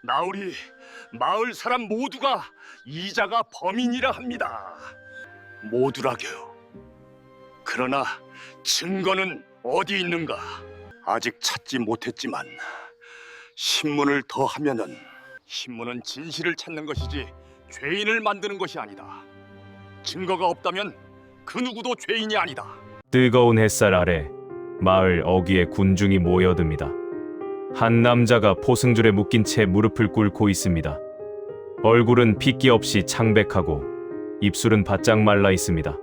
나으리 마을 사람 모두가 이자가 범인이라 합니다. 모두라겨요. 그러나 증거는 어디 있는가? 아직 찾지 못했지만 신문을 더 하면은 신문은 진실을 찾는 것이지 죄인을 만드는 것이 아니다. 증거가 없다면 그 누구도 죄인이 아니다. 뜨거운 햇살 아래 마을 어귀에 군중이 모여듭니다. 한 남자가 포승줄에 묶인 채 무릎을 꿇고 있습니다. 얼굴은 핏기 없이 창백하고 입술은 바짝 말라 있습니다.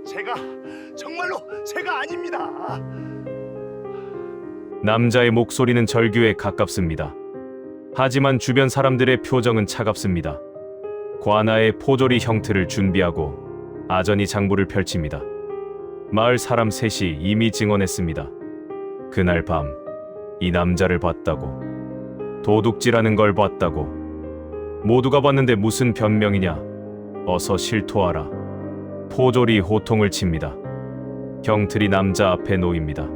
제가 정말로 제가 아닙니다. 남자의 목소리는 절규에 가깝습니다. 하지만 주변 사람들의 표정은 차갑습니다. 관아의 포조리 형틀을 준비하고 아전이 장부를 펼칩니다. 마을 사람 셋이 이미 증언했습니다. 그날 밤 이 남자를 봤다고, 도둑질하는 걸 봤다고. 모두가 봤는데 무슨 변명이냐? 어서 실토하라. 포졸이 호통을 칩니다. 형틀이 남자 앞에 놓입니다.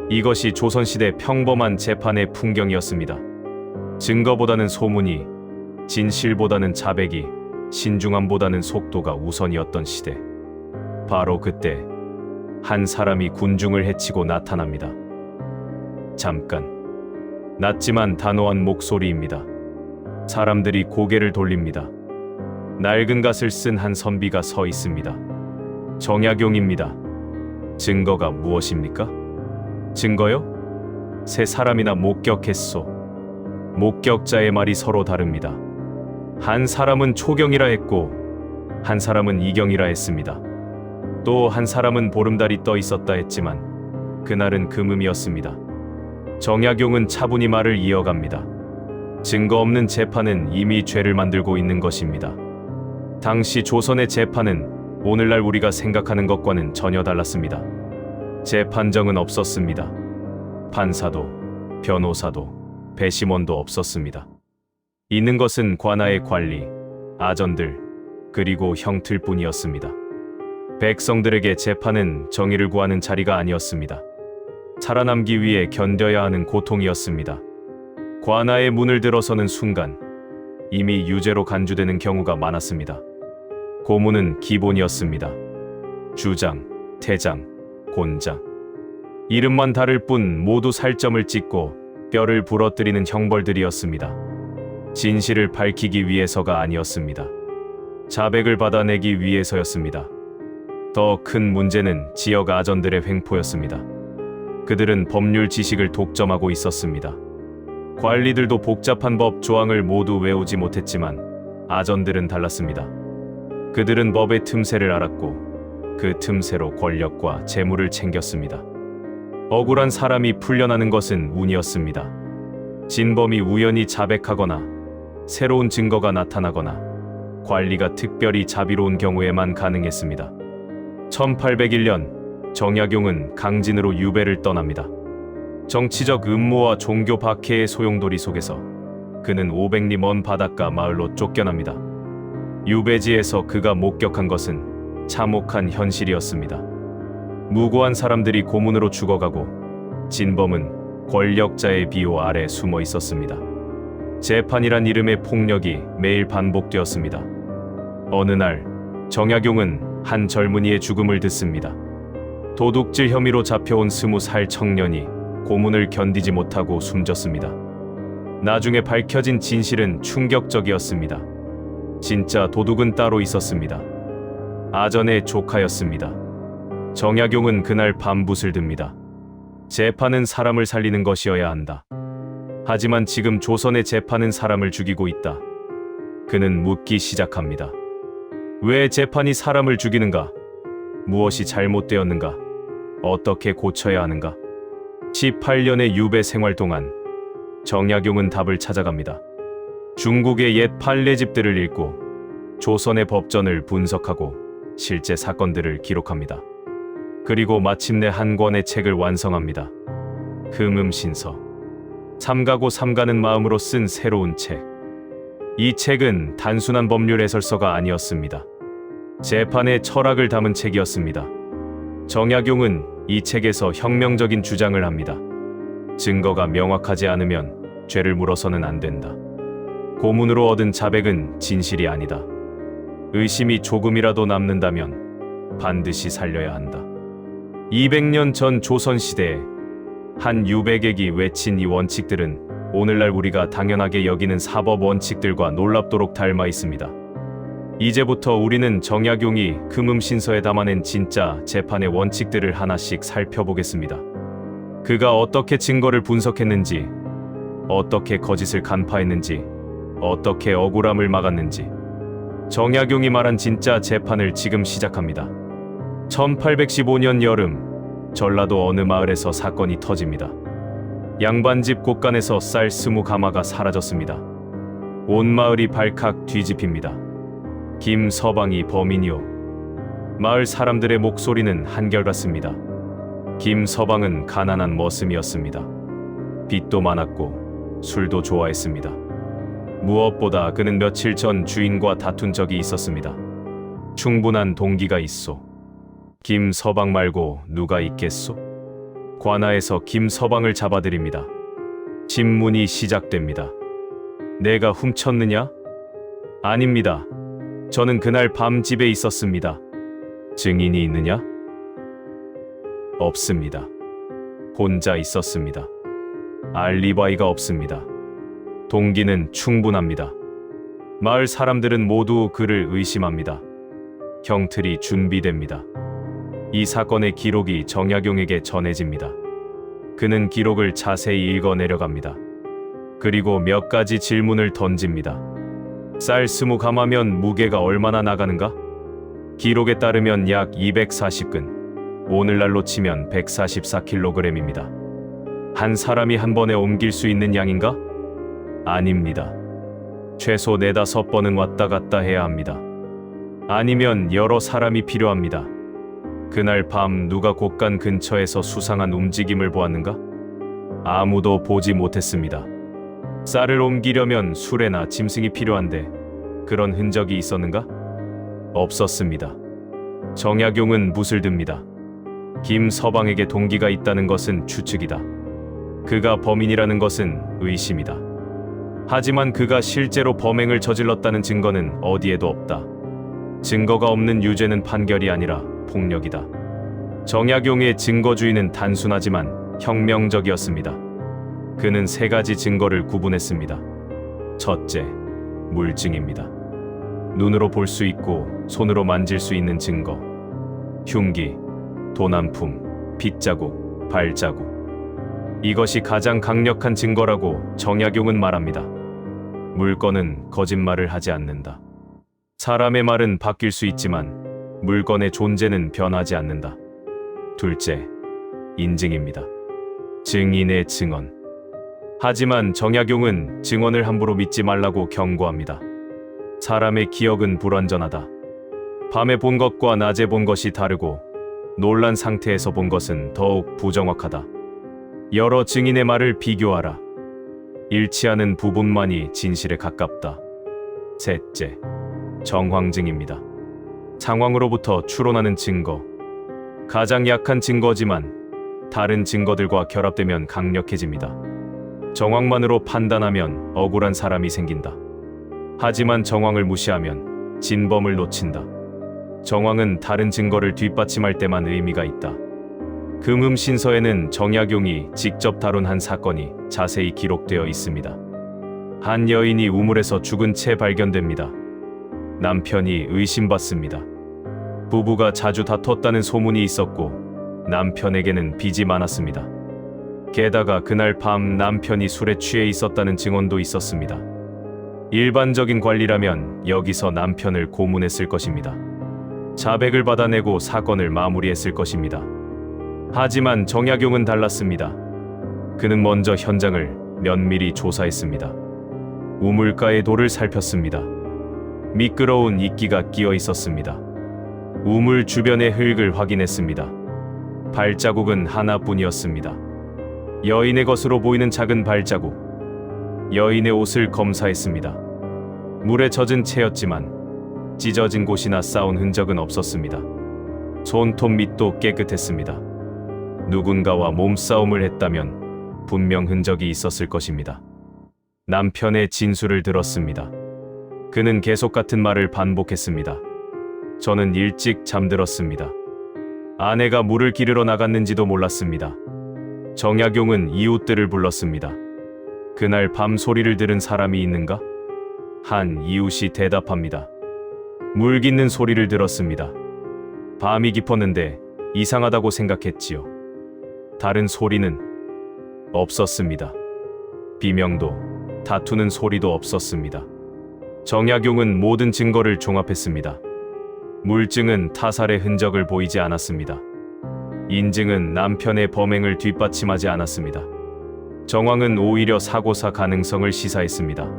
이것이 조선시대 평범한 재판의 풍경이었습니다. 증거보다는 소문이, 진실보다는 자백이, 신중함보다는 속도가 우선이었던 시대. 바로 그때 한 사람이 군중을 해치고 나타납니다. 잠깐, 낮지만 단호한 목소리입니다. 사람들이 고개를 돌립니다. 낡은 갓을 쓴 한 선비가 서 있습니다. 정약용입니다. 증거가 무엇입니까? 증거요? 세 사람이나 목격했소. 목격자의 말이 서로 다릅니다. 한 사람은 초경이라 했고 한 사람은 이경이라 했습니다. 또 한 사람은 보름달이 떠 있었다 했지만 그날은 금음이었습니다. 정약용은 차분히 말을 이어갑니다. 증거 없는 재판은 이미 죄를 만들고 있는 것입니다. 당시 조선의 재판은 오늘날 우리가 생각하는 것과는 전혀 달랐습니다. 재판정은 없었습니다. 판사도, 변호사도, 배심원도 없었습니다. 있는 것은 관아의 관리, 아전들, 그리고 형틀뿐이었습니다. 백성들에게 재판은 정의를 구하는 자리가 아니었습니다. 살아남기 위해 견뎌야 하는 고통이었습니다. 관아의 문을 들어서는 순간 이미 유죄로 간주되는 경우가 많았습니다. 고문은 기본이었습니다. 주장, 태장, 곤장. 이름만 다를 뿐 모두 살점을 찍고 뼈를 부러뜨리는 형벌들이었습니다. 진실을 밝히기 위해서가 아니었습니다. 자백을 받아내기 위해서였습니다. 더 큰 문제는 지역 아전들의 횡포였습니다. 그들은 법률 지식을 독점하고 있었습니다. 관리들도 복잡한 법 조항을 모두 외우지 못했지만 아전들은 달랐습니다. 그들은 법의 틈새를 알았고 그 틈새로 권력과 재물을 챙겼습니다. 억울한 사람이 풀려나는 것은 운이었습니다. 진범이 우연히 자백하거나 새로운 증거가 나타나거나 관리가 특별히 자비로운 경우에만 가능했습니다. 1801년 정약용은 강진으로 유배를 떠납니다. 정치적 음모와 종교 박해의 소용돌이 속에서 그는 500리 먼 바닷가 마을로 쫓겨납니다. 유배지에서 그가 목격한 것은 참혹한 현실이었습니다. 무고한 사람들이 고문으로 죽어가고 진범은 권력자의 비호 아래 숨어 있었습니다. 재판이란 이름의 폭력이 매일 반복되었습니다. 어느 날 정약용은 한 젊은이의 죽음을 듣습니다. 도둑질 혐의로 잡혀온 20살 청년이 고문을 견디지 못하고 숨졌습니다. 나중에 밝혀진 진실은 충격적이었습니다. 진짜 도둑은 따로 있었습니다. 아전의 조카였습니다. 정약용은 그날 밤붓을 듭니다. 재판은 사람을 살리는 것이어야 한다. 하지만 지금 조선의 재판은 사람을 죽이고 있다. 그는 묻기 시작합니다. 왜 재판이 사람을 죽이는가? 무엇이 잘못되었는가? 어떻게 고쳐야 하는가? 18년의 유배 생활 동안 정약용은 답을 찾아갑니다. 중국의 옛 판례집들을 읽고 조선의 법전을 분석하고 실제 사건들을 기록합니다. 그리고 마침내 한 권의 책을 완성합니다. 금음신서. 삼가고 삼가는 마음으로 쓴 새로운 책. 이 책은 단순한 법률 해설서가 아니었습니다. 재판의 철학을 담은 책이었습니다. 정약용은 이 책에서 혁명적인 주장을 합니다. 증거가 명확하지 않으면 죄를 물어서는 안 된다. 고문으로 얻은 자백은 진실이 아니다. 의심이 조금이라도 남는다면 반드시 살려야 한다. 200년 전 조선시대에 한 유배객이 외친 이 원칙들은 오늘날 우리가 당연하게 여기는 사법 원칙들과 놀랍도록 닮아 있습니다. 이제부터 우리는 정약용이 금음신서에 담아낸 진짜 재판의 원칙들을 하나씩 살펴보겠습니다. 그가 어떻게 증거를 분석했는지, 어떻게 거짓을 간파했는지, 어떻게 억울함을 막았는지. 정약용이 말한 진짜 재판을 지금 시작합니다. 1815년 여름, 전라도 어느 마을에서 사건이 터집니다. 양반집 곳간에서 쌀 20가마가 사라졌습니다. 온 마을이 발칵 뒤집힙니다. 김서방이 범인이요. 마을 사람들의 목소리는 한결같습니다. 김서방은 가난한 머슴이었습니다. 빚도 많았고 술도 좋아했습니다. 무엇보다 그는 며칠 전 주인과 다툰 적이 있었습니다. 충분한 동기가 있소. 김서방 말고 누가 있겠소? 관아에서 김서방을 잡아들입니다. 질문이 시작됩니다. 내가 훔쳤느냐? 아닙니다. 저는 그날 밤 집에 있었습니다. 증인이 있느냐? 없습니다. 혼자 있었습니다. 알리바이가 없습니다. 동기는 충분합니다. 마을 사람들은 모두 그를 의심합니다. 형틀이 준비됩니다. 이 사건의 기록이 정약용에게 전해집니다. 그는 기록을 자세히 읽어 내려갑니다. 그리고 몇 가지 질문을 던집니다. 쌀 20가마면 무게가 얼마나 나가는가? 기록에 따르면 약 240근, 오늘날로 치면 144kg입니다. 한 사람이 한 번에 옮길 수 있는 양인가? 아닙니다. 최소 4-5번은 왔다 갔다 해야 합니다. 아니면 여러 사람이 필요합니다. 그날 밤 누가 곳간 근처에서 수상한 움직임을 보았는가? 아무도 보지 못했습니다. 쌀을 옮기려면 수레나 짐승이 필요한데 그런 흔적이 있었는가? 없었습니다. 정약용은 붓을 듭니다. 김서방에게 동기가 있다는 것은 추측이다. 그가 범인이라는 것은 의심이다. 하지만 그가 실제로 범행을 저질렀다는 증거는 어디에도 없다. 증거가 없는 유죄는 판결이 아니라 폭력이다. 정약용의 증거주의는 단순하지만 혁명적이었습니다. 그는 3가지 증거를 구분했습니다. 첫째, 물증입니다. 눈으로 볼 수 있고 손으로 만질 수 있는 증거. 흉기, 도난품, 핏자국, 발자국. 이것이 가장 강력한 증거라고 정약용은 말합니다. 물건은 거짓말을 하지 않는다. 사람의 말은 바뀔 수 있지만 물건의 존재는 변하지 않는다. 둘째, 인증입니다. 증인의 증언. 하지만 정약용은 증언을 함부로 믿지 말라고 경고합니다. 사람의 기억은 불완전하다. 밤에 본 것과 낮에 본 것이 다르고 놀란 상태에서 본 것은 더욱 부정확하다. 여러 증인의 말을 비교하라. 일치하는 부분만이 진실에 가깝다. 셋째, 정황증입니다. 상황으로부터 추론하는 증거. 가장 약한 증거지만 다른 증거들과 결합되면 강력해집니다. 정황만으로 판단하면 억울한 사람이 생긴다. 하지만 정황을 무시하면 진범을 놓친다. 정황은 다른 증거를 뒷받침할 때만 의미가 있다. 금음신서에는 정약용이 직접 다룬 한 사건이 자세히 기록되어 있습니다. 한 여인이 우물에서 죽은 채 발견됩니다. 남편이 의심받습니다. 부부가 자주 다퉜다는 소문이 있었고 남편에게는 빚이 많았습니다. 게다가 그날 밤 남편이 술에 취해 있었다는 증언도 있었습니다. 일반적인 관리라면 여기서 남편을 고문했을 것입니다. 자백을 받아내고 사건을 마무리했을 것입니다. 하지만 정약용은 달랐습니다. 그는 먼저 현장을 면밀히 조사했습니다. 우물가의 돌을 살폈습니다. 미끄러운 이끼가 끼어 있었습니다. 우물 주변의 흙을 확인했습니다. 발자국은 하나뿐이었습니다. 여인의 것으로 보이는 작은 발자국. 여인의 옷을 검사했습니다. 물에 젖은 채였지만 찢어진 곳이나 싸운 흔적은 없었습니다. 손톱 밑도 깨끗했습니다. 누군가와 몸싸움을 했다면 분명 흔적이 있었을 것입니다. 남편의 진술을 들었습니다. 그는 계속 같은 말을 반복했습니다. 저는 일찍 잠들었습니다. 아내가 물을 기르러 나갔는지도 몰랐습니다. 정약용은 이웃들을 불렀습니다. 그날 밤 소리를 들은 사람이 있는가? 한 이웃이 대답합니다. 물 깃는 소리를 들었습니다. 밤이 깊었는데 이상하다고 생각했지요. 다른 소리는 없었습니다. 비명도 다투는 소리도 없었습니다. 정약용은 모든 증거를 종합했습니다. 물증은 타살의 흔적을 보이지 않았습니다. 인증은 남편의 범행을 뒷받침하지 않았습니다. 정황은 오히려 사고사 가능성을 시사했습니다.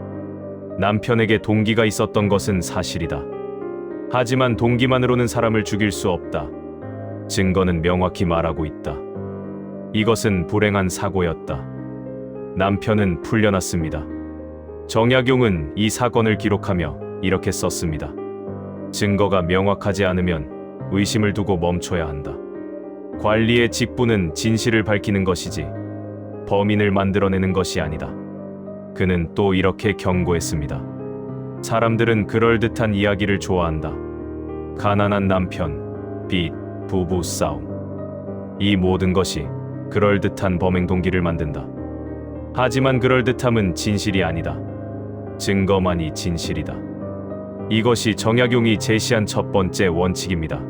남편에게 동기가 있었던 것은 사실이다. 하지만 동기만으로는 사람을 죽일 수 없다. 증거는 명확히 말하고 있다. 이것은 불행한 사고였다. 남편은 풀려났습니다. 정약용은 이 사건을 기록하며 이렇게 썼습니다. 증거가 명확하지 않으면 의심을 두고 멈춰야 한다. 관리의 직분은 진실을 밝히는 것이지 범인을 만들어내는 것이 아니다. 그는 또 이렇게 경고했습니다. 사람들은 그럴듯한 이야기를 좋아한다. 가난한 남편, 빚, 부부 싸움. 이 모든 것이 그럴듯한 범행 동기를 만든다. 하지만 그럴듯함은 진실이 아니다. 증거만이 진실이다. 이것이 정약용이 제시한 첫 번째 원칙입니다.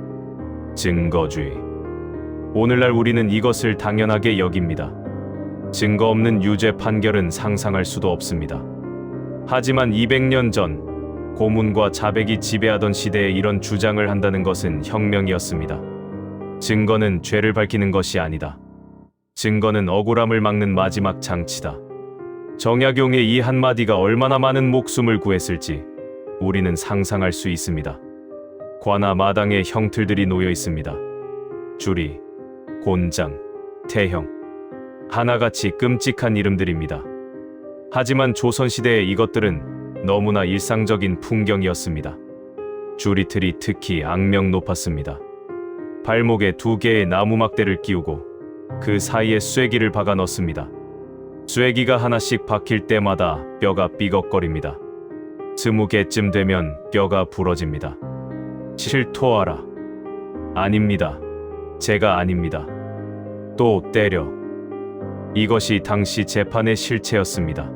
증거주의. 오늘날 우리는 이것을 당연하게 여깁니다. 증거 없는 유죄 판결은 상상할 수도 없습니다. 하지만 200년 전 고문과 자백이 지배하던 시대에 이런 주장을 한다는 것은 혁명이었습니다. 증거는 죄를 밝히는 것이 아니다. 증거는 억울함을 막는 마지막 장치다. 정약용의 이 한마디가 얼마나 많은 목숨을 구했을지 우리는 상상할 수 있습니다. 관아 마당에 형틀들이 놓여 있습니다. 주리, 곤장, 태형. 하나같이 끔찍한 이름들입니다. 하지만 조선시대의 이것들은 너무나 일상적인 풍경이었습니다. 주리틀이 특히 악명 높았습니다. 발목에 2개의 나무 막대를 끼우고 그 사이에 쐐기를 박아 넣습니다. 쐐기가 하나씩 박힐 때마다 뼈가 삐걱거립니다. 20개쯤 되면 뼈가 부러집니다. 실토하라. 아닙니다. 제가 아닙니다. 또 때려. 이것이 당시 재판의 실체였습니다.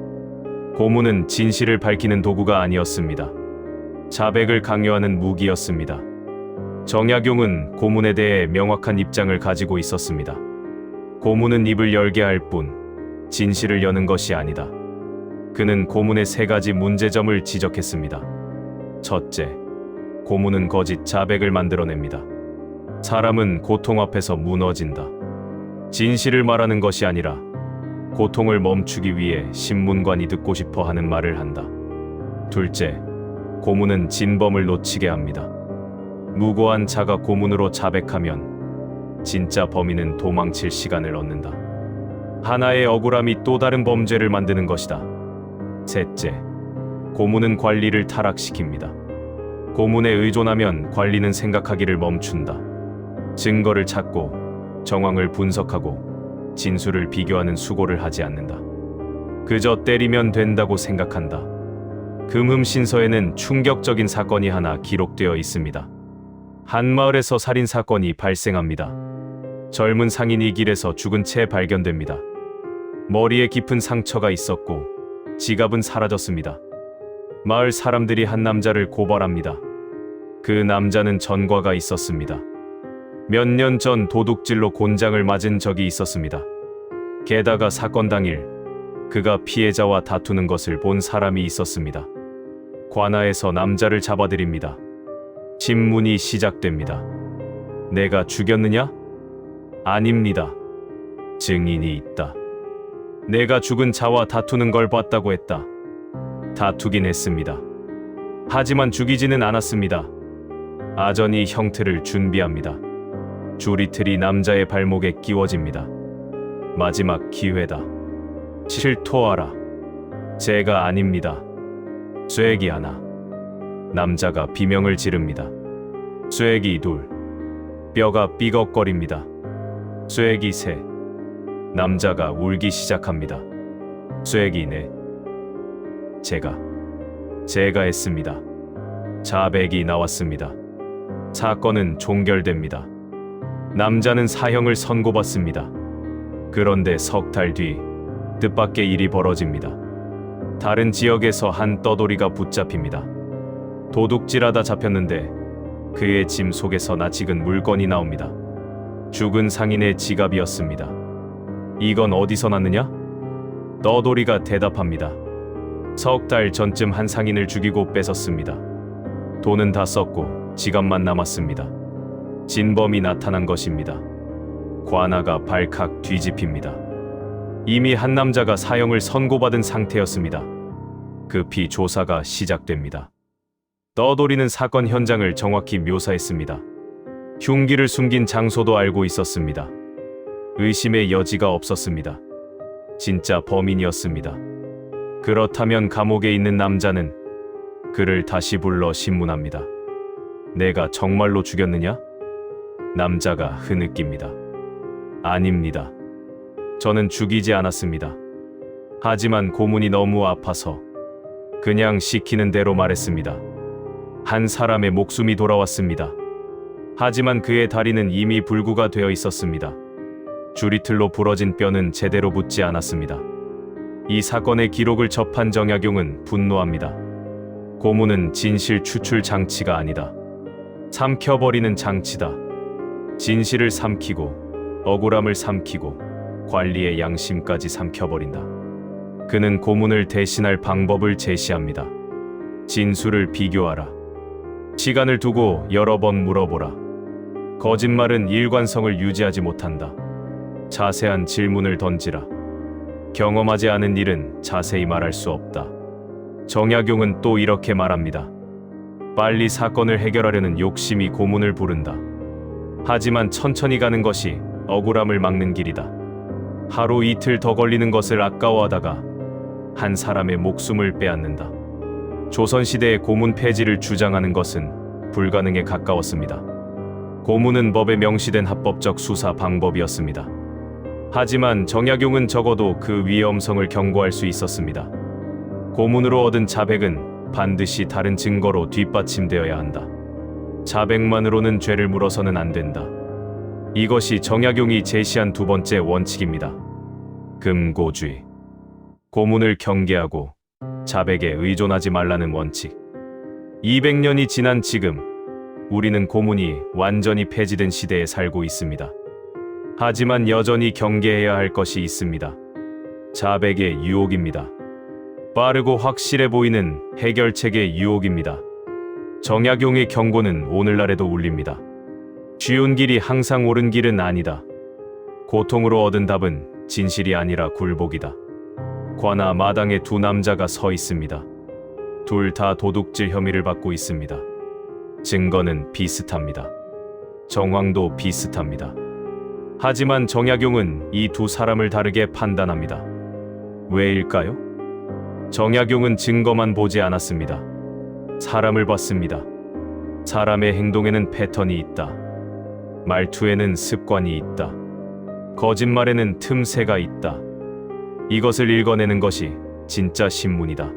고문은 진실을 밝히는 도구가 아니었습니다. 자백을 강요하는 무기였습니다. 정약용은 고문에 대해 명확한 입장을 가지고 있었습니다. 고문은 입을 열게 할 뿐, 진실을 여는 것이 아니다. 그는 고문의 3가지 문제점을 지적했습니다. 첫째, 고문은 거짓 자백을 만들어냅니다. 사람은 고통 앞에서 무너진다. 진실을 말하는 것이 아니라 고통을 멈추기 위해 신문관이 듣고 싶어 하는 말을 한다. 둘째, 고문은 진범을 놓치게 합니다. 무고한 자가 고문으로 자백하면 진짜 범인은 도망칠 시간을 얻는다. 하나의 억울함이 또 다른 범죄를 만드는 것이다. 셋째, 고문은 관리를 타락시킵니다. 고문에 의존하면 관리는 생각하기를 멈춘다. 증거를 찾고 정황을 분석하고 진술을 비교하는 수고를 하지 않는다. 그저 때리면 된다고 생각한다. 금흠신서에는 충격적인 사건이 하나 기록되어 있습니다. 한 마을에서 살인 사건이 발생합니다. 젊은 상인이 길에서 죽은 채 발견됩니다. 머리에 깊은 상처가 있었고 지갑은 사라졌습니다. 마을 사람들이 한 남자를 고발합니다. 그 남자는 전과가 있었습니다. 몇 년 전 도둑질로 곤장을 맞은 적이 있었습니다. 게다가 사건 당일 그가 피해자와 다투는 것을 본 사람이 있었습니다. 관아에서 남자를 잡아들입니다. 신문이 시작됩니다. 내가 죽였느냐? 아닙니다. 증인이 있다. 내가 죽은 자와 다투는 걸 봤다고 했다. 다투긴 했습니다. 하지만 죽이지는 않았습니다. 아전이 형틀을 준비합니다. 주리틀이 남자의 발목에 끼워집니다. 마지막 기회다. 실토하라. 제가 아닙니다. 쐐기 하나. 남자가 비명을 지릅니다. 쐐기 둘. 뼈가 삐걱거립니다. 쐐기 셋. 남자가 울기 시작합니다. 쐐기네. 제가 했습니다. 자백이 나왔습니다. 사건은 종결됩니다. 남자는 사형을 선고받습니다. 그런데 석 달 뒤 뜻밖의 일이 벌어집니다. 다른 지역에서 한 떠돌이가 붙잡힙니다. 도둑질하다 잡혔는데 그의 짐 속에서 낯익은 물건이 나옵니다. 죽은 상인의 지갑이었습니다. 이건 어디서 났느냐? 떠돌이가 대답합니다. 석 달 전쯤 한 상인을 죽이고 뺏었습니다. 돈은 다 썼고 지갑만 남았습니다. 진범이 나타난 것입니다. 관아가 발칵 뒤집힙니다. 이미 한 남자가 사형을 선고받은 상태였습니다. 급히 조사가 시작됩니다. 떠돌이는 사건 현장을 정확히 묘사했습니다. 흉기를 숨긴 장소도 알고 있었습니다. 의심의 여지가 없었습니다. 진짜 범인이었습니다. 그렇다면 감옥에 있는 남자는 그를 다시 불러 신문합니다. 내가 정말로 죽였느냐? 남자가 흐느낍니다. 아닙니다. 저는 죽이지 않았습니다. 하지만 고문이 너무 아파서 그냥 시키는 대로 말했습니다. 한 사람의 목숨이 돌아왔습니다. 하지만 그의 다리는 이미 불구가 되어 있었습니다. 줄이틀로 부러진 뼈는 제대로 붙지 않았습니다. 이 사건의 기록을 접한 정약용은 분노합니다. 고문은 진실 추출 장치가 아니다. 삼켜버리는 장치다. 진실을 삼키고 억울함을 삼키고 관리의 양심까지 삼켜버린다. 그는 고문을 대신할 방법을 제시합니다. 진술을 비교하라. 시간을 두고 여러 번 물어보라. 거짓말은 일관성을 유지하지 못한다. 자세한 질문을 던지라. 경험하지 않은 일은 자세히 말할 수 없다. 정약용은 또 이렇게 말합니다. 빨리 사건을 해결하려는 욕심이 고문을 부른다. 하지만 천천히 가는 것이 억울함을 막는 길이다. 하루 이틀 더 걸리는 것을 아까워하다가 한 사람의 목숨을 빼앗는다. 조선시대의 고문 폐지를 주장하는 것은 불가능에 가까웠습니다. 고문은 법에 명시된 합법적 수사 방법이었습니다. 하지만 정약용은 적어도 그 위험성을 경고할 수 있었습니다. 고문으로 얻은 자백은 반드시 다른 증거로 뒷받침되어야 한다. 자백만으로는 죄를 물어서는 안 된다. 이것이 정약용이 제시한 두 번째 원칙입니다. 금고주의. 고문을 경계하고 자백에 의존하지 말라는 원칙. 200년이 지난 지금 우리는 고문이 완전히 폐지된 시대에 살고 있습니다. 하지만 여전히 경계해야 할 것이 있습니다. 자백의 유혹입니다. 빠르고 확실해 보이는 해결책의 유혹입니다. 정약용의 경고는 오늘날에도 울립니다. 쉬운 길이 항상 옳은 길은 아니다. 고통으로 얻은 답은 진실이 아니라 굴복이다. 관아 마당에 두 남자가 서 있습니다. 둘 다 도둑질 혐의를 받고 있습니다. 증거는 비슷합니다. 정황도 비슷합니다. 하지만 정약용은 이 두 사람을 다르게 판단합니다. 왜일까요? 정약용은 증거만 보지 않았습니다. 사람을 봤습니다. 사람의 행동에는 패턴이 있다. 말투에는 습관이 있다. 거짓말에는 틈새가 있다. 이것을 읽어내는 것이 진짜 신문이다.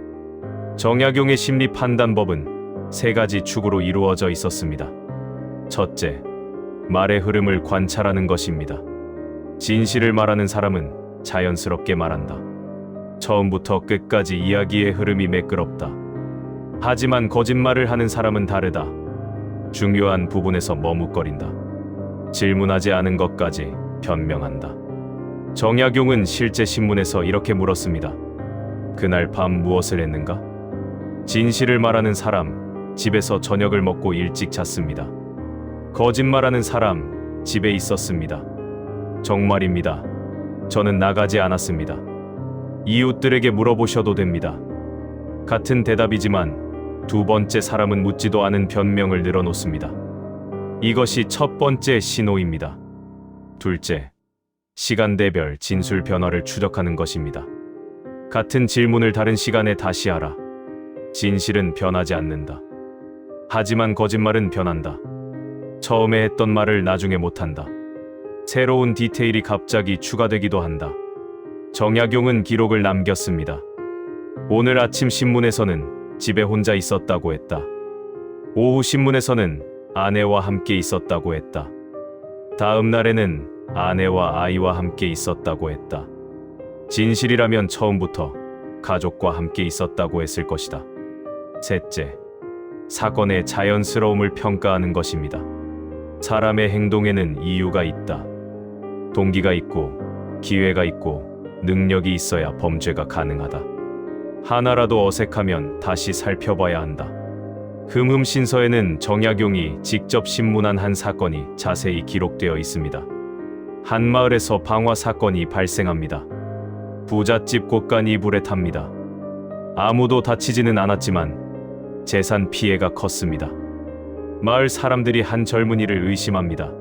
정약용의 심리 판단법은 세 가지 축으로 이루어져 있었습니다. 첫째, 말의 흐름을 관찰하는 것입니다. 진실을 말하는 사람은 자연스럽게 말한다. 처음부터 끝까지 이야기의 흐름이 매끄럽다. 하지만 거짓말을 하는 사람은 다르다. 중요한 부분에서 머뭇거린다. 질문하지 않은 것까지 변명한다. 정약용은 실제 신문에서 이렇게 물었습니다. 그날 밤 무엇을 했는가? 진실을 말하는 사람, 집에서 저녁을 먹고 일찍 잤습니다. 거짓말하는 사람, 집에 있었습니다. 정말입니다. 저는 나가지 않았습니다. 이웃들에게 물어보셔도 됩니다. 같은 대답이지만 두 번째 사람은 묻지도 않은 변명을 늘어놓습니다. 이것이 첫 번째 신호입니다. 둘째, 시간대별 진술 변화를 추적하는 것입니다. 같은 질문을 다른 시간에 다시 하라. 진실은 변하지 않는다. 하지만 거짓말은 변한다. 처음에 했던 말을 나중에 못한다. 새로운 디테일이 갑자기 추가되기도 한다. 정약용은 기록을 남겼습니다. 오늘 아침 신문에서는 집에 혼자 있었다고 했다. 오후 신문에서는 아내와 함께 있었다고 했다. 다음 날에는 아내와 아이와 함께 있었다고 했다. 진실이라면 처음부터 가족과 함께 있었다고 했을 것이다. 셋째, 사건의 자연스러움을 평가하는 것입니다. 사람의 행동에는 이유가 있다. 동기가 있고, 기회가 있고, 능력이 있어야 범죄가 가능하다. 하나라도 어색하면 다시 살펴봐야 한다. 흠흠신서에는 정약용이 직접 신문한 한 사건이 자세히 기록되어 있습니다. 한 마을에서 방화 사건이 발생합니다. 부잣집 곳간이 불에 탑니다. 아무도 다치지는 않았지만 재산 피해가 컸습니다. 마을 사람들이 한 젊은이를 의심합니다.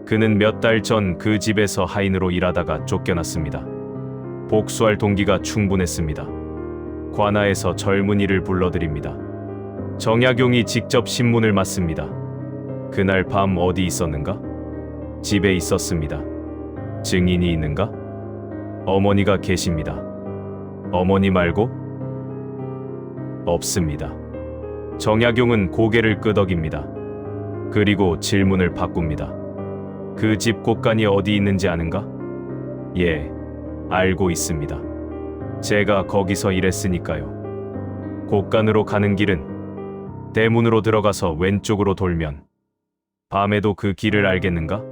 그는 몇 달 전 그 집에서 하인으로 일하다가 쫓겨났습니다. 복수할 동기가 충분했습니다. 관아에서 젊은이를 불러들입니다. 정약용이 직접 신문을 맡습니다. 그날 밤 어디 있었는가? 집에 있었습니다. 증인이 있는가? 어머니가 계십니다. 어머니 말고? 없습니다. 정약용은 고개를 끄덕입니다. 그리고 질문을 바꿉니다. 그 집 곳간이 어디 있는지 아는가? 예, 알고 있습니다. 제가 거기서 일했으니까요. 곳간으로 가는 길은 대문으로 들어가서 왼쪽으로 돌면 밤에도 그 길을 알겠는가?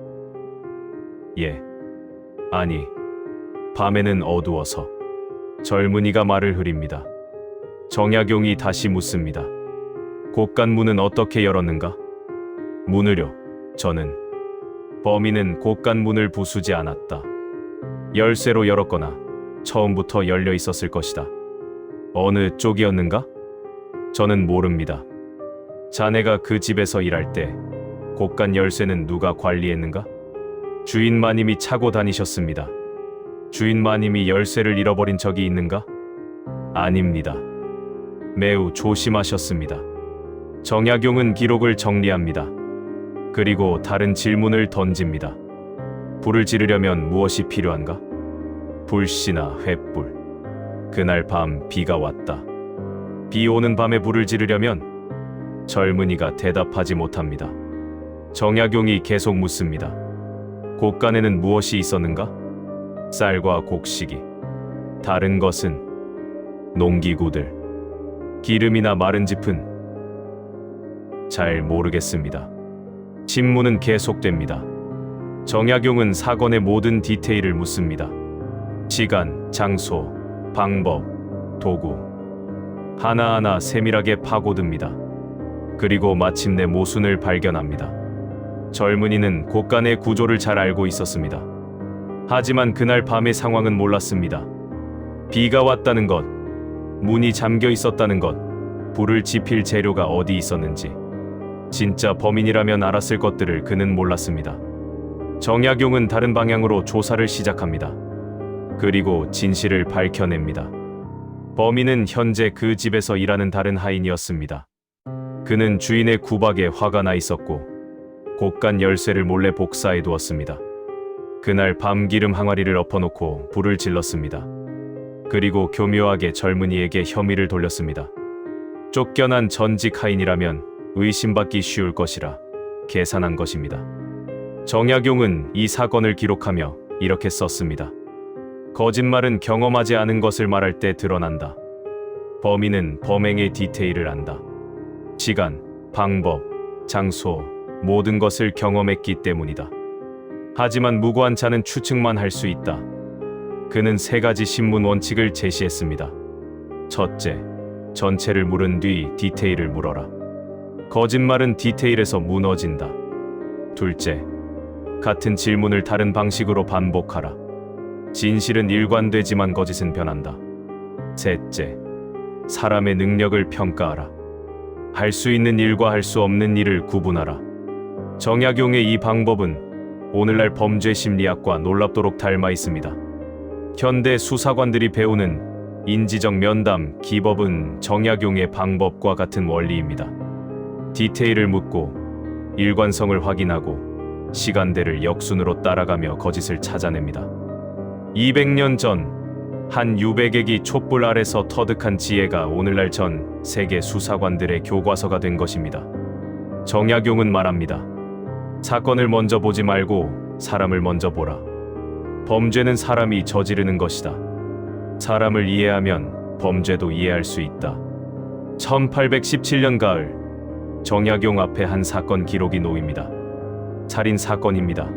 예. 아니, 밤에는 어두워서. 젊은이가 말을 흐립니다. 정약용이 다시 묻습니다. 곳간 문은 어떻게 열었는가? 문을요. 저는. 범인은 곳간 문을 부수지 않았다. 열쇠로 열었거나 처음부터 열려 있었을 것이다. 어느 쪽이었는가? 저는 모릅니다. 자네가 그 집에서 일할 때 곳간 열쇠는 누가 관리했는가? 주인 마님이 차고 다니셨습니다. 주인 마님이 열쇠를 잃어버린 적이 있는가? 아닙니다. 매우 조심하셨습니다. 정약용은 기록을 정리합니다. 그리고 다른 질문을 던집니다. 불을 지르려면 무엇이 필요한가? 불씨나 횃불. 그날 밤 비가 왔다. 비 오는 밤에 불을 지르려면 젊은이가 대답하지 못합니다. 정약용이 계속 묻습니다. 곳간에는 무엇이 있었는가? 쌀과 곡식이. 다른 것은 농기구들. 기름이나 마른 짚은 잘 모르겠습니다. 신문은 계속됩니다. 정약용은 사건의 모든 디테일을 묻습니다. 시간, 장소, 방법, 도구. 하나하나 세밀하게 파고듭니다. 그리고 마침내 모순을 발견합니다. 젊은이는 곳간의 구조를 잘 알고 있었습니다. 하지만 그날 밤의 상황은 몰랐습니다. 비가 왔다는 것, 문이 잠겨 있었다는 것, 불을 지필 재료가 어디 있었는지, 진짜 범인이라면 알았을 것들을 그는 몰랐습니다. 정약용은 다른 방향으로 조사를 시작합니다. 그리고 진실을 밝혀냅니다. 범인은 현재 그 집에서 일하는 다른 하인이었습니다. 그는 주인의 구박에 화가 나 있었고 곳간 열쇠를 몰래 복사해 두었습니다. 그날 밤 기름 항아리를 엎어놓고 불을 질렀습니다. 그리고 교묘하게 젊은이에게 혐의를 돌렸습니다. 쫓겨난 전직 하인이라면 의심받기 쉬울 것이라 계산한 것입니다. 정약용은 이 사건을 기록하며 이렇게 썼습니다. 거짓말은 경험하지 않은 것을 말할 때 드러난다. 범인은 범행의 디테일을 안다. 시간, 방법, 장소, 모든 것을 경험했기 때문이다. 하지만 무고한 자는 추측만 할 수 있다. 그는 세 가지 신문 원칙을 제시했습니다. 첫째, 전체를 물은 뒤 디테일을 물어라. 거짓말은 디테일에서 무너진다. 둘째, 같은 질문을 다른 방식으로 반복하라. 진실은 일관되지만 거짓은 변한다. 셋째, 사람의 능력을 평가하라. 할 수 있는 일과 할 수 없는 일을 구분하라. 정약용의 이 방법은 오늘날 범죄 심리학과 놀랍도록 닮아 있습니다. 현대 수사관들이 배우는 인지적 면담, 기법은 정약용의 방법과 같은 원리입니다. 디테일을 묻고 일관성을 확인하고 시간대를 역순으로 따라가며 거짓을 찾아냅니다. 200년 전 한 유배객이 촛불 아래서 터득한 지혜가 오늘날 전 세계 수사관들의 교과서가 된 것입니다. 정약용은 말합니다. 사건을 먼저 보지 말고 사람을 먼저 보라. 범죄는 사람이 저지르는 것이다. 사람을 이해하면 범죄도 이해할 수 있다. 1817년 가을, 정약용 앞에 한 사건 기록이 놓입니다. 살인 사건입니다.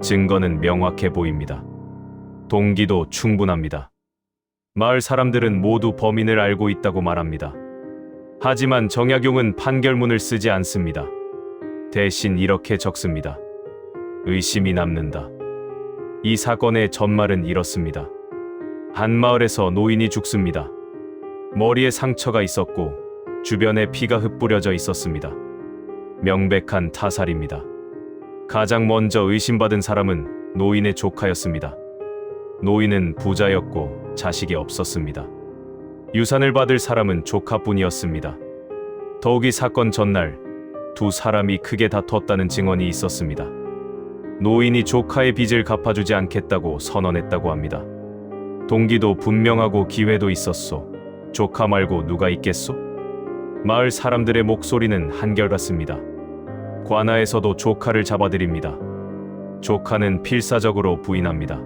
증거는 명확해 보입니다. 동기도 충분합니다. 마을 사람들은 모두 범인을 알고 있다고 말합니다. 하지만 정약용은 판결문을 쓰지 않습니다. 대신 이렇게 적습니다. 의심이 남는다. 이 사건의 전말은 이렇습니다. 한 마을에서 노인이 죽습니다. 머리에 상처가 있었고 주변에 피가 흩뿌려져 있었습니다. 명백한 타살입니다. 가장 먼저 의심받은 사람은 노인의 조카였습니다. 노인은 부자였고 자식이 없었습니다. 유산을 받을 사람은 조카뿐이었습니다. 더욱이 사건 전날 두 사람이 크게 다퉜다는 증언이 있었습니다. 노인이 조카의 빚을 갚아주지 않겠다고 선언했다고 합니다. 동기도 분명하고 기회도 있었소. 조카 말고 누가 있겠소? 마을 사람들의 목소리는 한결같습니다. 관아에서도 조카를 잡아들입니다. 조카는 필사적으로 부인합니다.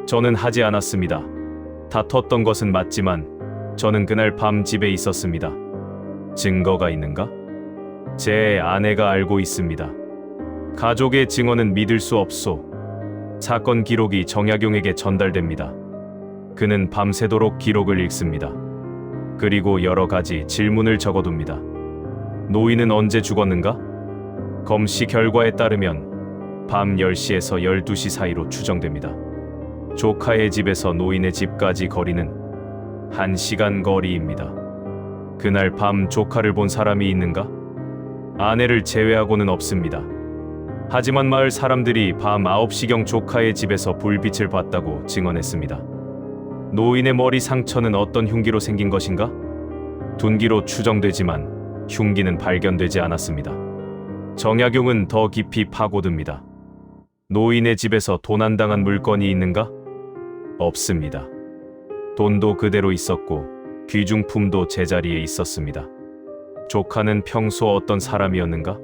저는 하지 않았습니다. 다퉜던 것은 맞지만 저는 그날 밤 집에 있었습니다. 증거가 있는가? 제 아내가 알고 있습니다. 가족의 증언은 믿을 수 없소. 사건 기록이 정약용에게 전달됩니다. 그는 밤새도록 기록을 읽습니다. 그리고 여러 가지 질문을 적어둡니다. 노인은 언제 죽었는가? 검시 결과에 따르면 밤 10시에서 12시 사이로 추정됩니다. 조카의 집에서 노인의 집까지 거리는 1시간 거리입니다. 그날 밤 조카를 본 사람이 있는가? 아내를 제외하고는 없습니다. 하지만 마을 사람들이 밤 9시경 조카의 집에서 불빛을 봤다고 증언했습니다. 노인의 머리 상처는 어떤 흉기로 생긴 것인가? 둔기로 추정되지만 흉기는 발견되지 않았습니다. 정약용은 더 깊이 파고듭니다. 노인의 집에서 도난당한 물건이 있는가? 없습니다. 돈도 그대로 있었고 귀중품도 제자리에 있었습니다. 조카는 평소 어떤 사람이었는가?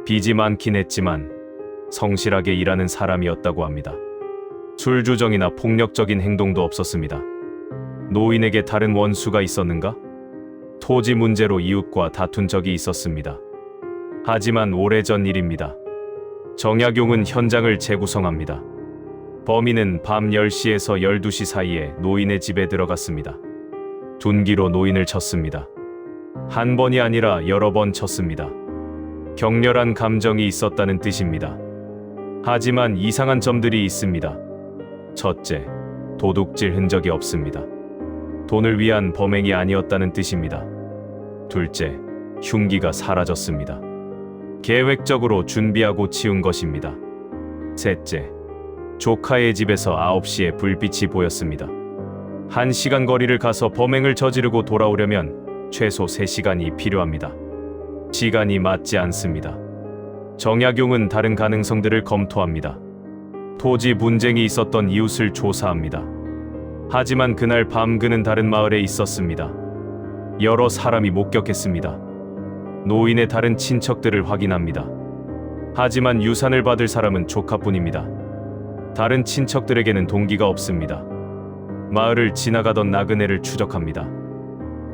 빚이 많긴 했지만 성실하게 일하는 사람이었다고 합니다. 술주정이나 폭력적인 행동도 없었습니다. 노인에게 다른 원수가 있었는가? 토지 문제로 이웃과 다툰 적이 있었습니다. 하지만 오래전 일입니다. 정약용은 현장을 재구성합니다. 범인은 밤 10시에서 12시 사이에 노인의 집에 들어갔습니다. 둔기로 노인을 쳤습니다. 한 번이 아니라 여러 번 쳤습니다. 격렬한 감정이 있었다는 뜻입니다. 하지만 이상한 점들이 있습니다. 첫째, 도둑질 흔적이 없습니다. 돈을 위한 범행이 아니었다는 뜻입니다. 둘째, 흉기가 사라졌습니다. 계획적으로 준비하고 치운 것입니다. 셋째, 조카의 집에서 9시에 불빛이 보였습니다. 1시간 거리를 가서 범행을 저지르고 돌아오려면 최소 3시간이 필요합니다. 시간이 맞지 않습니다. 정약용은 다른 가능성들을 검토합니다. 토지 분쟁이 있었던 이웃을 조사합니다. 하지만 그날 밤 그는 다른 마을에 있었습니다. 여러 사람이 목격했습니다. 노인의 다른 친척들을 확인합니다. 하지만 유산을 받을 사람은 조카뿐입니다. 다른 친척들에게는 동기가 없습니다. 마을을 지나가던 나그네를 추적합니다.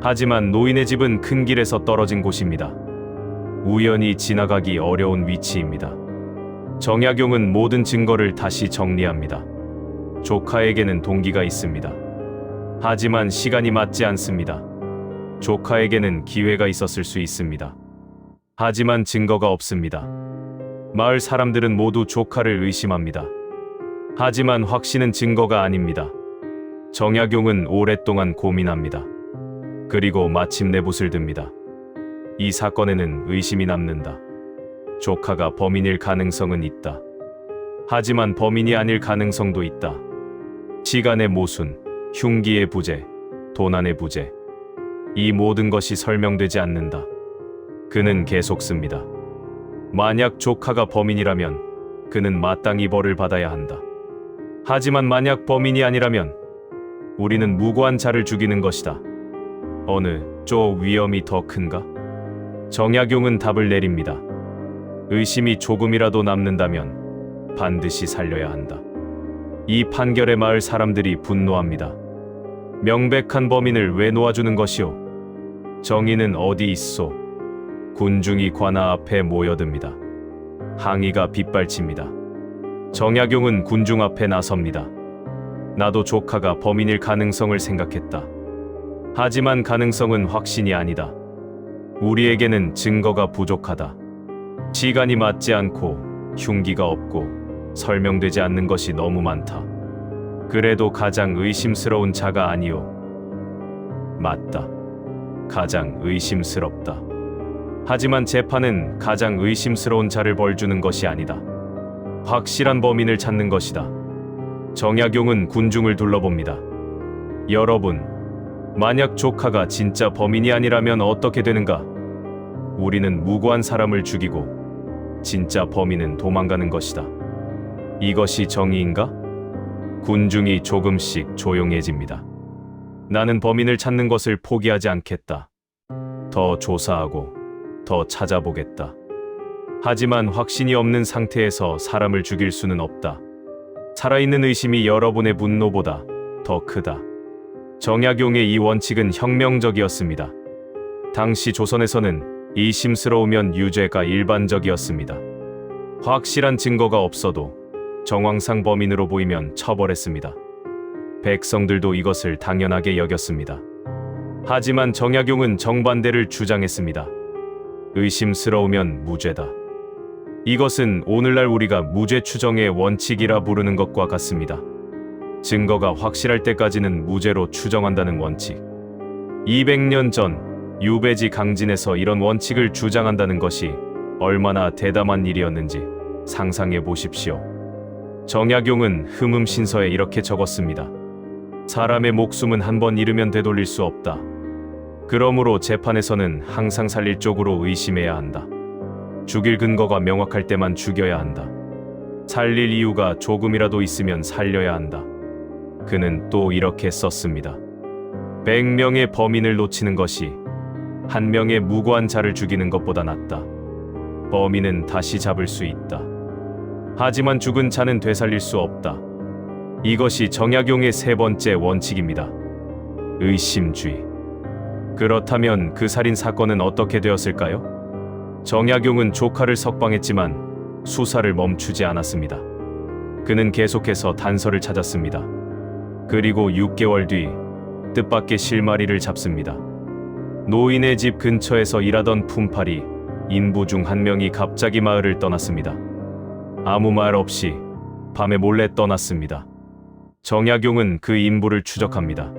하지만 노인의 집은 큰 길에서 떨어진 곳입니다. 우연히 지나가기 어려운 위치입니다. 정약용은 모든 증거를 다시 정리합니다. 조카에게는 동기가 있습니다. 하지만 시간이 맞지 않습니다. 조카에게는 기회가 있었을 수 있습니다. 하지만 증거가 없습니다. 마을 사람들은 모두 조카를 의심합니다. 하지만 확신은 증거가 아닙니다. 정약용은 오랫동안 고민합니다. 그리고 마침내 붓을 듭니다. 이 사건에는 의심이 남는다. 조카가 범인일 가능성은 있다. 하지만 범인이 아닐 가능성도 있다. 시간의 모순, 흉기의 부재, 도난의 부재. 이 모든 것이 설명되지 않는다. 그는 계속 씁니다. 만약 조카가 범인이라면 그는 마땅히 벌을 받아야 한다. 하지만 만약 범인이 아니라면 우리는 무고한 자를 죽이는 것이다. 어느 쪽 위험이 더 큰가? 정약용은 답을 내립니다. 의심이 조금이라도 남는다면 반드시 살려야 한다. 이 판결에 마을 사람들이 분노합니다. 명백한 범인을 왜 놓아주는 것이오? 정의는 어디 있소? 군중이 관아 앞에 모여듭니다. 항의가 빗발칩니다. 정약용은 군중 앞에 나섭니다. 나도 조카가 범인일 가능성을 생각했다. 하지만 가능성은 확신이 아니다. 우리에게는 증거가 부족하다. 시간이 맞지 않고 흉기가 없고 설명되지 않는 것이 너무 많다. 그래도 가장 의심스러운 자가 아니오. 맞다. 가장 의심스럽다. 하지만 재판은 가장 의심스러운 자를 벌주는 것이 아니다. 확실한 범인을 찾는 것이다. 정약용은 군중을 둘러봅니다. 여러분, 만약 조카가 진짜 범인이 아니라면 어떻게 되는가? 우리는 무고한 사람을 죽이고 진짜 범인은 도망가는 것이다. 이것이 정의인가? 군중이 조금씩 조용해집니다. 나는 범인을 찾는 것을 포기하지 않겠다. 더 조사하고 더 찾아보겠다. 하지만 확신이 없는 상태에서 사람을 죽일 수는 없다. 살아있는 의심이 여러분의 분노보다 더 크다. 정약용의 이 원칙은 혁명적이었습니다. 당시 조선에서는 의심스러우면 유죄가 일반적이었습니다. 확실한 증거가 없어도 정황상 범인으로 보이면 처벌했습니다. 백성들도 이것을 당연하게 여겼습니다. 하지만 정약용은 정반대를 주장했습니다. 의심스러우면 무죄다. 이것은 오늘날 우리가 무죄 추정의 원칙이라 부르는 것과 같습니다. 증거가 확실할 때까지는 무죄로 추정한다는 원칙. 200년 전 유배지 강진에서 이런 원칙을 주장한다는 것이 얼마나 대담한 일이었는지 상상해 보십시오. 정약용은 흠음신서에 이렇게 적었습니다. 사람의 목숨은 한 번 잃으면 되돌릴 수 없다. 그러므로 재판에서는 항상 살릴 쪽으로 의심해야 한다. 죽일 근거가 명확할 때만 죽여야 한다. 살릴 이유가 조금이라도 있으면 살려야 한다. 그는 또 이렇게 썼습니다. 100명의 범인을 놓치는 것이 1명의 무고한 자를 죽이는 것보다 낫다. 범인은 다시 잡을 수 있다. 하지만 죽은 자는 되살릴 수 없다. 이것이 정약용의 세 번째 원칙입니다. 의심주의. 그렇다면 그 살인 사건은 어떻게 되었을까요? 정약용은 조카를 석방했지만 수사를 멈추지 않았습니다. 그는 계속해서 단서를 찾았습니다. 그리고 6개월 뒤 뜻밖의 실마리를 잡습니다. 노인의 집 근처에서 일하던 품팔이 인부 중 한 명이 갑자기 마을을 떠났습니다. 아무 말 없이 밤에 몰래 떠났습니다. 정약용은 그 인부를 추적합니다.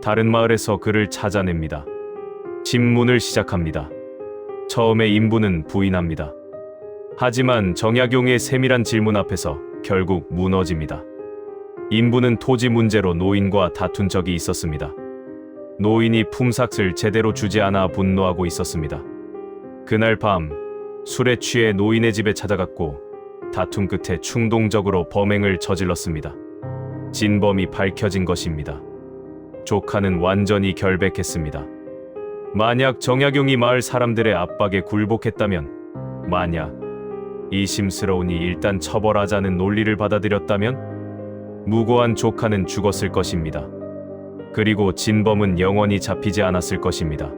다른 마을에서 그를 찾아냅니다. 신문을 시작합니다. 처음에 인부는 부인합니다. 하지만 정약용의 세밀한 질문 앞에서 결국 무너집니다. 인부는 토지 문제로 노인과 다툰 적이 있었습니다. 노인이 품삯을 제대로 주지 않아 분노하고 있었습니다. 그날 밤 술에 취해 노인의 집에 찾아갔고 다툼 끝에 충동적으로 범행을 저질렀습니다. 진범이 밝혀진 것입니다. 조카는 완전히 결백했습니다. 만약 정약용이 마을 사람들의 압박에 굴복했다면, 만약 이심스러우니 일단 처벌하자는 논리를 받아들였다면 무고한 조카는 죽었을 것입니다. 그리고 진범은 영원히 잡히지 않았을 것입니다.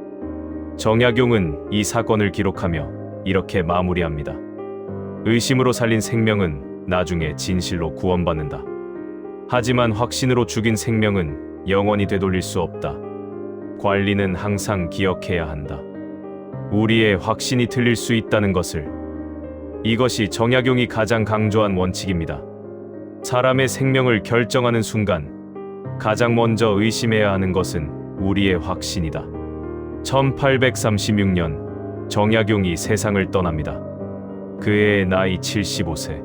정약용은 이 사건을 기록하며 이렇게 마무리합니다. 의심으로 살린 생명은 나중에 진실로 구원받는다. 하지만 확신으로 죽인 생명은 영원히 되돌릴 수 없다. 관리는 항상 기억해야 한다. 우리의 확신이 틀릴 수 있다는 것을. 이것이 정약용이 가장 강조한 원칙입니다. 사람의 생명을 결정하는 순간 가장 먼저 의심해야 하는 것은 우리의 확신이다. 1836년 정약용이 세상을 떠납니다. 그의 나이 75세.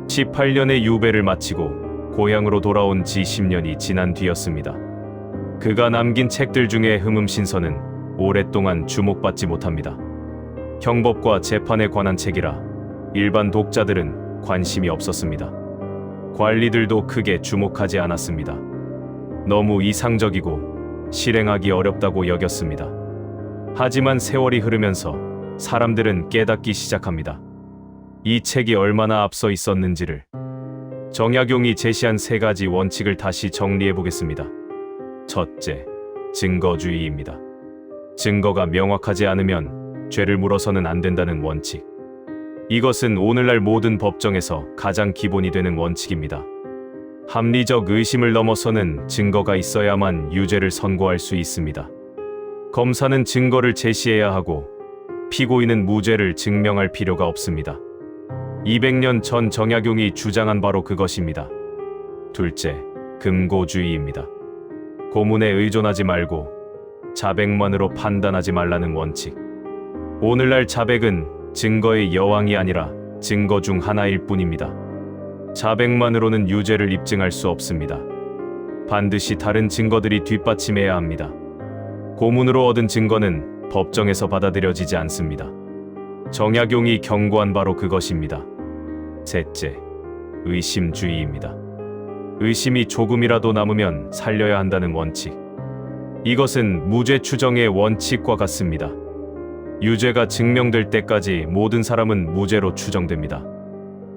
18년의 유배를 마치고 고향으로 돌아온 지 10년이 지난 뒤였습니다. 그가 남긴 책들 중에 흠음신서는 오랫동안 주목받지 못합니다. 형법과 재판에 관한 책이라 일반 독자들은 관심이 없었습니다. 관리들도 크게 주목하지 않았습니다. 너무 이상적이고 실행하기 어렵다고 여겼습니다. 하지만 세월이 흐르면서 사람들은 깨닫기 시작합니다. 이 책이 얼마나 앞서 있었는지를. 정약용이 제시한 3가지 원칙을 다시 정리해 보겠습니다. 첫째, 증거주의입니다. 증거가 명확하지 않으면 죄를 물어서는 안 된다는 원칙. 이것은 오늘날 모든 법정에서 가장 기본이 되는 원칙입니다. 합리적 의심을 넘어서는 증거가 있어야만 유죄를 선고할 수 있습니다. 검사는 증거를 제시해야 하고 피고인은 무죄를 증명할 필요가 없습니다. 200년 전 정약용이 주장한 바로 그것입니다. 둘째, 금고주의입니다. 고문에 의존하지 말고 자백만으로 판단하지 말라는 원칙. 오늘날 자백은 증거의 여왕이 아니라 증거 중 하나일 뿐입니다. 자백만으로는 유죄를 입증할 수 없습니다. 반드시 다른 증거들이 뒷받침해야 합니다. 고문으로 얻은 증거는 법정에서 받아들여지지 않습니다. 정약용이 경고한 바로 그것입니다. 셋째, 의심주의입니다. 의심이 조금이라도 남으면 살려야 한다는 원칙. 이것은 무죄 추정의 원칙과 같습니다. 유죄가 증명될 때까지 모든 사람은 무죄로 추정됩니다.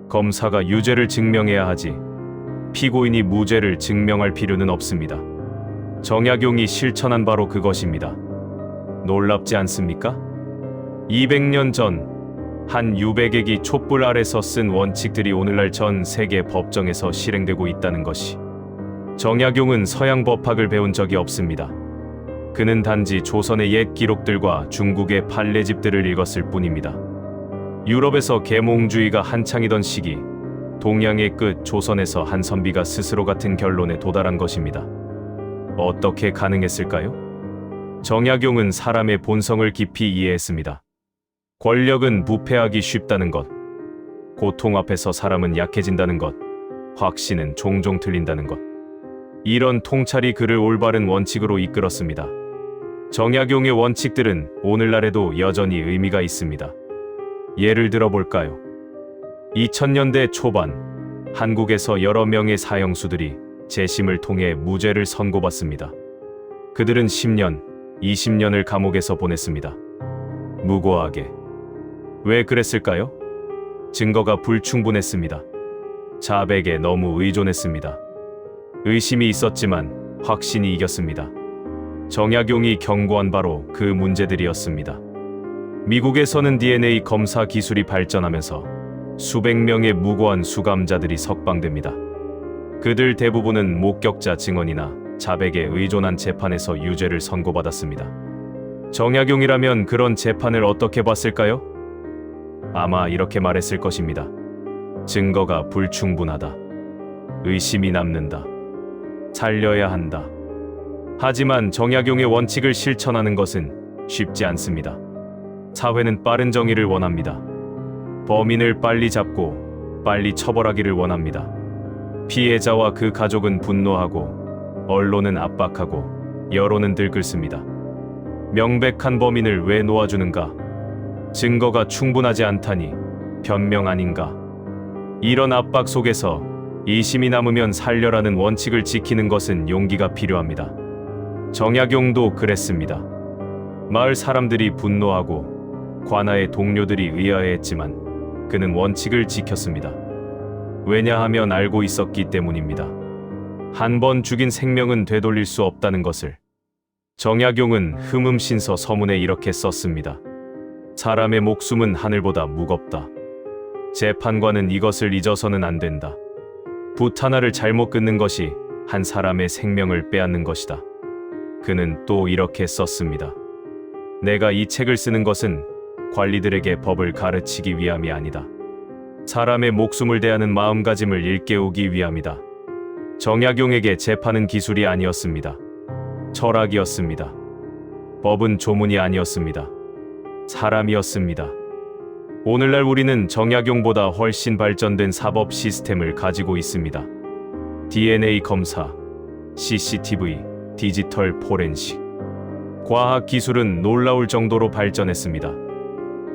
검사가 유죄를 증명해야 하지 피고인이 무죄를 증명할 필요는 없습니다. 정약용이 실천한 바로 그것입니다. 놀랍지 않습니까? 200년 전 한 유배객이 촛불 아래서 쓴 원칙들이 오늘날 전 세계 법정에서 실행되고 있다는 것이. 정약용은 서양 법학을 배운 적이 없습니다. 그는 단지 조선의 옛 기록들과 중국의 판례집들을 읽었을 뿐입니다. 유럽에서 계몽주의가 한창이던 시기, 동양의 끝 조선에서 한 선비가 스스로 같은 결론에 도달한 것입니다. 어떻게 가능했을까요? 정약용은 사람의 본성을 깊이 이해했습니다. 권력은 부패하기 쉽다는 것, 고통 앞에서 사람은 약해진다는 것, 확신은 종종 틀린다는 것. 이런 통찰이 그를 올바른 원칙으로 이끌었습니다. 정약용의 원칙들은 오늘날에도 여전히 의미가 있습니다. 예를 들어 볼까요? 2000년대 초반, 한국에서 여러 명의 사형수들이 재심을 통해 무죄를 선고받습니다. 그들은 10년, 20년을 감옥에서 보냈습니다. 무고하게. 왜 그랬을까요? 증거가 불충분했습니다. 자백에 너무 의존했습니다. 의심이 있었지만 확신이 이겼습니다. 정약용이 경고한 바로 그 문제들이었습니다. 미국에서는 DNA 검사 기술이 발전하면서 수백 명의 무고한 수감자들이 석방됩니다. 그들 대부분은 목격자 증언이나 자백에 의존한 재판에서 유죄를 선고받았습니다. 정약용이라면 그런 재판을 어떻게 봤을까요? 아마 이렇게 말했을 것입니다. 증거가 불충분하다. 의심이 남는다. 살려야 한다. 하지만 정약용의 원칙을 실천하는 것은 쉽지 않습니다. 사회는 빠른 정의를 원합니다. 범인을 빨리 잡고 빨리 처벌하기를 원합니다. 피해자와 그 가족은 분노하고 언론은 압박하고 여론은 들끓습니다. 명백한 범인을 왜 놓아주는가? 증거가 충분하지 않다니 변명 아닌가? 이런 압박 속에서 이심이 남으면 살려라는 원칙을 지키는 것은 용기가 필요합니다. 정약용도 그랬습니다. 마을 사람들이 분노하고 관아의 동료들이 의아해했지만 그는 원칙을 지켰습니다. 왜냐하면 알고 있었기 때문입니다. 한 번 죽인 생명은 되돌릴 수 없다는 것을. 정약용은 흠음신서 서문에 이렇게 썼습니다. 사람의 목숨은 하늘보다 무겁다. 재판관은 이것을 잊어서는 안 된다. 붓 하나를 잘못 끊는 것이 한 사람의 생명을 빼앗는 것이다. 그는 또 이렇게 썼습니다. 내가 이 책을 쓰는 것은 관리들에게 법을 가르치기 위함이 아니다. 사람의 목숨을 대하는 마음가짐을 일깨우기 위함이다. 정약용에게 재판은 기술이 아니었습니다. 철학이었습니다. 법은 조문이 아니었습니다. 사람이었습니다. 오늘날 우리는 정약용보다 훨씬 발전된 사법 시스템을 가지고 있습니다. DNA 검사, CCTV, 디지털 포렌식. 과학 기술은 놀라울 정도로 발전했습니다.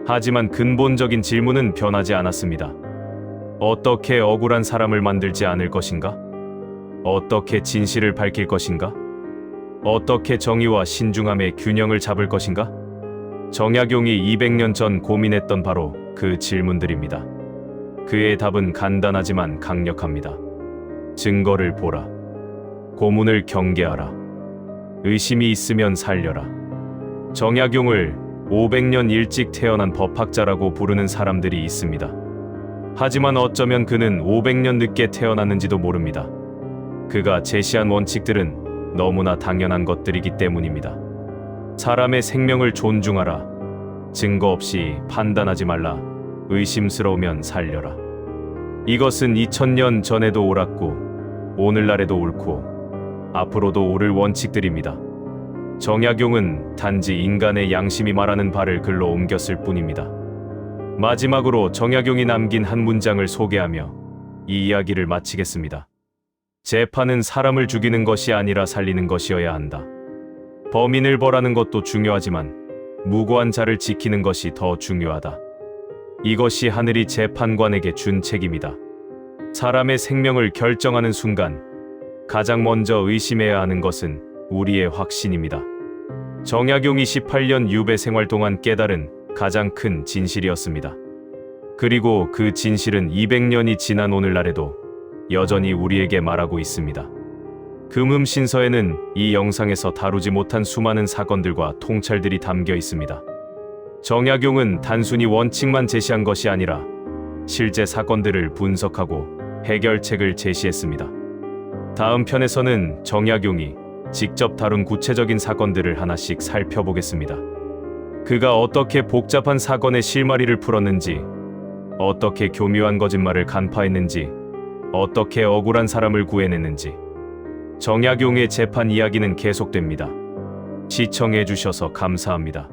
하지만 근본적인 질문은 변하지 않았습니다. 어떻게 억울한 사람을 만들지 않을 것인가? 어떻게 진실을 밝힐 것인가? 어떻게 정의와 신중함의 균형을 잡을 것인가? 정약용이 200년 전 고민했던 바로 그 질문들입니다. 그의 답은 간단하지만 강력합니다. 증거를 보라. 고문을 경계하라. 의심이 있으면 살려라. 정약용을 500년 일찍 태어난 법학자라고 부르는 사람들이 있습니다. 하지만 어쩌면 그는 500년 늦게 태어났는지도 모릅니다. 그가 제시한 원칙들은 너무나 당연한 것들이기 때문입니다. 사람의 생명을 존중하라. 증거 없이 판단하지 말라. 의심스러우면 살려라. 이것은 2000년 전에도 옳았고 오늘날에도 옳고 앞으로도 옳을 원칙들입니다. 정약용은 단지 인간의 양심이 말하는 바를 글로 옮겼을 뿐입니다. 마지막으로 정약용이 남긴 한 문장을 소개하며 이 이야기를 마치겠습니다. 재판은 사람을 죽이는 것이 아니라 살리는 것이어야 한다. 범인을 벌하는 것도 중요하지만 무고한 자를 지키는 것이 더 중요하다. 이것이 하늘이 재판관에게 준 책임이다. 사람의 생명을 결정하는 순간 가장 먼저 의심해야 하는 것은 우리의 확신입니다. 정약용이 18년 유배 생활 동안 깨달은 가장 큰 진실이었습니다. 그리고 그 진실은 200년이 지난 오늘날에도 여전히 우리에게 말하고 있습니다. 금음신서에는 이 영상에서 다루지 못한 수많은 사건들과 통찰들이 담겨 있습니다. 정약용은 단순히 원칙만 제시한 것이 아니라 실제 사건들을 분석하고 해결책을 제시했습니다. 다음 편에서는 정약용이 직접 다룬 구체적인 사건들을 하나씩 살펴보겠습니다. 그가 어떻게 복잡한 사건의 실마리를 풀었는지, 어떻게 교묘한 거짓말을 간파했는지, 어떻게 억울한 사람을 구해냈는지. 정약용의 재판 이야기는 계속됩니다. 시청해 주셔서 감사합니다.